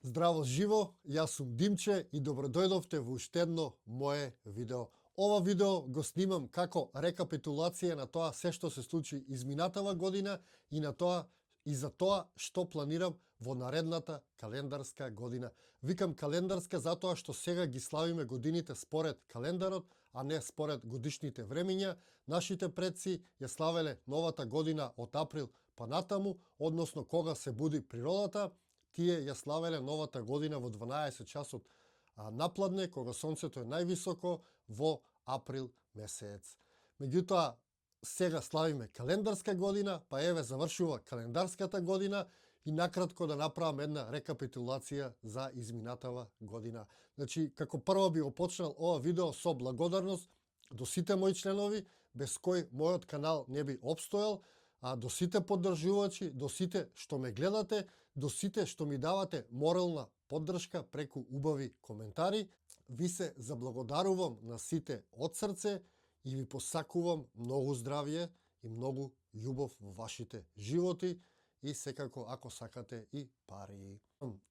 Здраво живо, јас сум Димче и добродојдовте во уште едно мое видео. Ова видео го снимам како рекапитулација на тоа се што се случи изминатава година и за тоа што планирам во наредната календарска година. Викам календарска затоа што сега ги славиме годините според календарот, а не според годишните времења. Нашите предци ја славеле новата година од април па натаму, односно кога се буди природата. Тие ја славеле новата година во 12 часот напладне, кога сонцето е највисоко во април месец. Меѓутоа, сега славиме календарска година, па еве завршува календарската година и накратко да направам една рекапитулација за изминатава година. Значи, како прво би го почнал ова видео со благодарност до сите мои членови, без кои мојот канал не би опстоел, до сите поддржувачи, до сите што ме гледате, до сите што ми давате морална поддршка преку убави коментари. Ви се заблагодарувам на сите од срце и ви посакувам многу здравје и многу љубов во вашите животи и секако ако сакате и пари.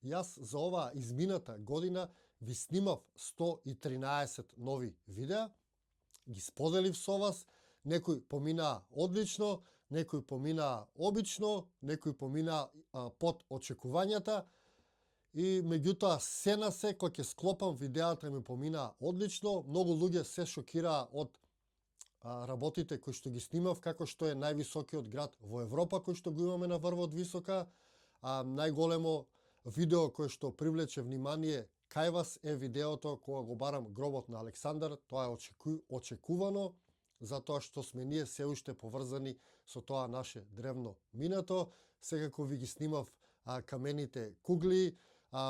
Јас за оваа измината година ви снимав 113 нови видеа, ги споделив со вас. Некои поминаа одлично, некои поминаа обично, некои поминаа под очекувањата и меѓутоа се на се кога ќе склопам видеата ми поминаа одлично. Многу луѓе се шокираа од работите кои што ги снимав, како што е највисокиот град во Европа кој што го имаме на врвот висока, најголемо видео кое што привлече внимание кај вас е видеото кога го барам гробот на Александар. Тоа е очекувано, затоа што сме ние се уште поврзани со тоа наше древно минато. Секако ви ги снимав камените кугли,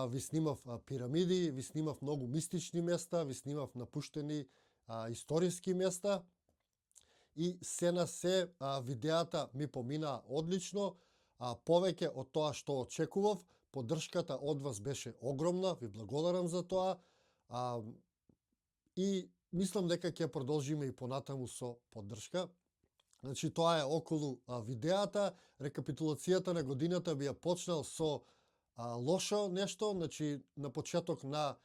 ви снимав пирамиди, ви снимав многу мистични места, ви снимав напуштени историски места и се на се видеата ми поминаа одлично, повеќе од тоа што очекував. Поддршката од вас беше огромна, ви благодарам за тоа и мислам дека ќе продолжиме и понатаму со поддршка. Значи, тоа е околу видеата. Рекапитулацијата на годината би ја почнал со лошо нешто. Значи, на почеток на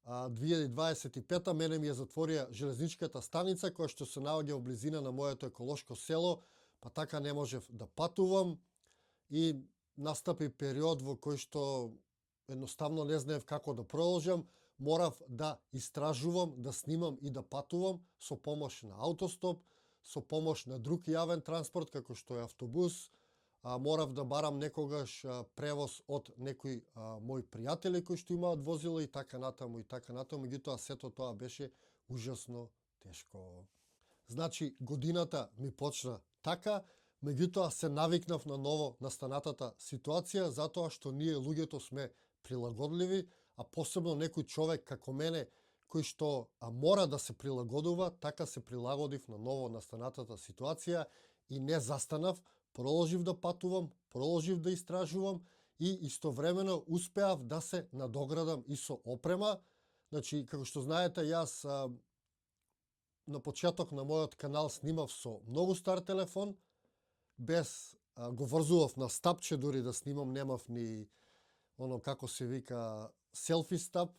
2025 мене ми ја затворија железничката станица, која што се наоѓа во близина на моето еколошко село, па така не можев да патувам и настапи период во кој што едноставно не знаев како да продолжам. Морав да истражувам, да снимам и да патувам со помош на аутостоп, со помош на друг јавен транспорт како што е автобус. Морав да барам некогаш превоз од некои мои пријатели кои што имаат возило и така натаму и така натаму. Меѓутоа сето тоа беше ужасно тешко. Значи, годината ми почна така, меѓутоа се навикнав на ново настанатата ситуација, затоа што ние луѓето сме прилагодливи, а посебно некој човек како мене, кој што мора да се прилагодува, така се прилагодив на ново настанатата ситуација и не застанав, продолжив да патувам, продолжив да истражувам и истовремено успеав да се надоградам и со опрема. Значи, како што знаете, јас на почеток на мојот канал снимав со многу стар телефон, без го врзував на стапче дури да снимам, немав ни оно како се вика селфи стап,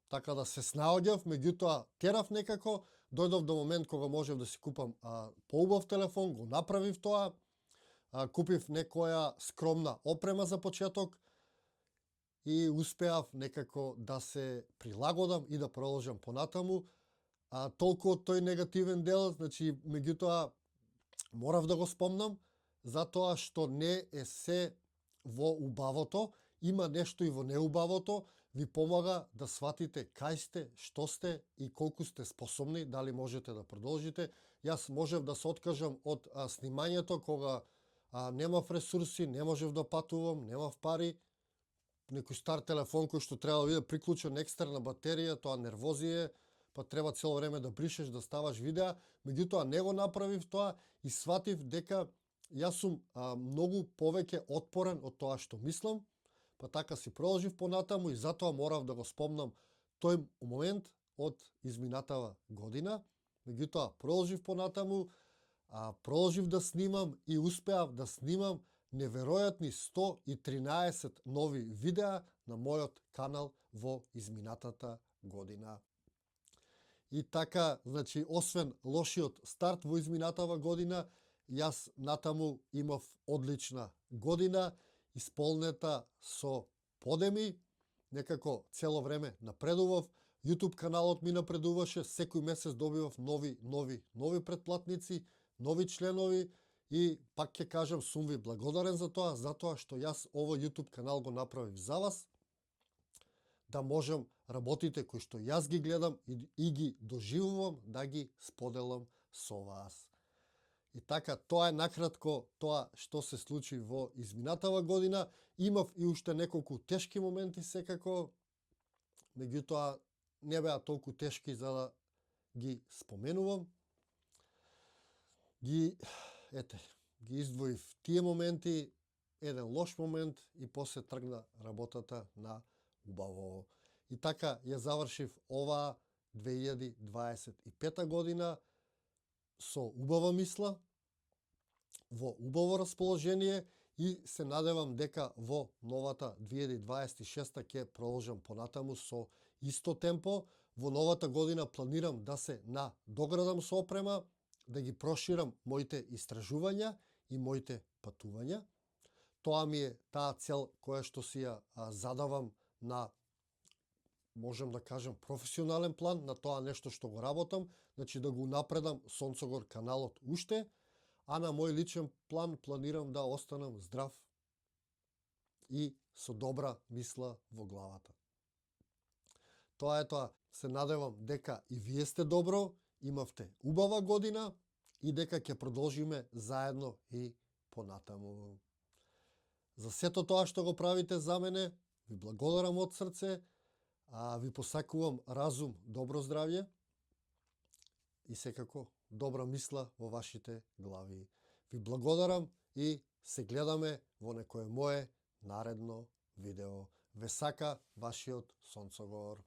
така да се снаоѓав, меѓутоа терав некако, дојдов до момент кога можев да си купам поубав телефон, го направив тоа, купив некоја скромна опрема за почеток и успеав некако да се прилагодам и да продолжам понатаму. Толку од тој негативен дел, значи, меѓутоа морав да го спомнам, затоа што не е се во убавото, има нешто и во неубавото, ви помага да сватите кај сте, што сте и колку сте способни, дали можете да продолжите. Јас можев да се откажам од снимањето кога немав ресурси, не можев да патувам, немав пари, некој стар телефон кој што треба да биде приклучен екстерна батерија, тоа нервозие, па треба цело време да бришеш, да ставаш видеа. Меѓутоа не го направив тоа и сватив дека јас сум многу повеќе отпорен од тоа што мислам, па така си продолжив понатаму и затоа морав да го спомнам тој момент од изминатава година. Меѓутоа продолжив понатаму, продолжив да снимам и успеав да снимам неверојатни 113 нови видеа на мојот канал во изминатата година. И така, значи, освен лошиот старт во изминатава година, јас натаму имав одлична година, исполнета со подеми, некако цело време напредував, YouTube каналот ми напредуваше, секој месец добивав нови претплатници, нови членови и пак ќе кажам, сум ви благодарен за тоа, затоа што јас овој YouTube канал го направив за вас, да можам работите кои што јас ги гледам и ги доживувам, да ги споделам со вас. И така, тоа е накратко тоа што се случи во изминатава година. Имав и уште неколку тешки моменти секако, меѓутоа не беа толку тешки за да ги споменувам. Ги издвоив тие моменти, еден лош момент и после тргна работата на убаво. И така ја завршив оваа 2025 година со убава мисла, во убаво расположение и се надевам дека во новата 2026 ќе продолжам понатаму со исто темпо. Во новата година планирам да се надоградам со опрема, да ги проширам моите истражувања и моите патувања. Тоа ми е таа цел која што си ја задавам на, можем да кажем, професионален план, на тоа нешто што го работам, значи да го напредам Сонцогор каналот уште, а на мој личен план планирам да останам здрав и со добра мисла во главата. Тоа е тоа. Се надевам дека и вие сте добро, имавте убава година и дека ќе продолжиме заедно и понатаму. За сето тоа што го правите за мене, ви благодарам од срце, ви посакувам разум, добро здравје и секако добра мисла во вашите глави. Ви благодарам и се гледаме во некое мое наредно видео. Ве сака вашиот Сонцогор.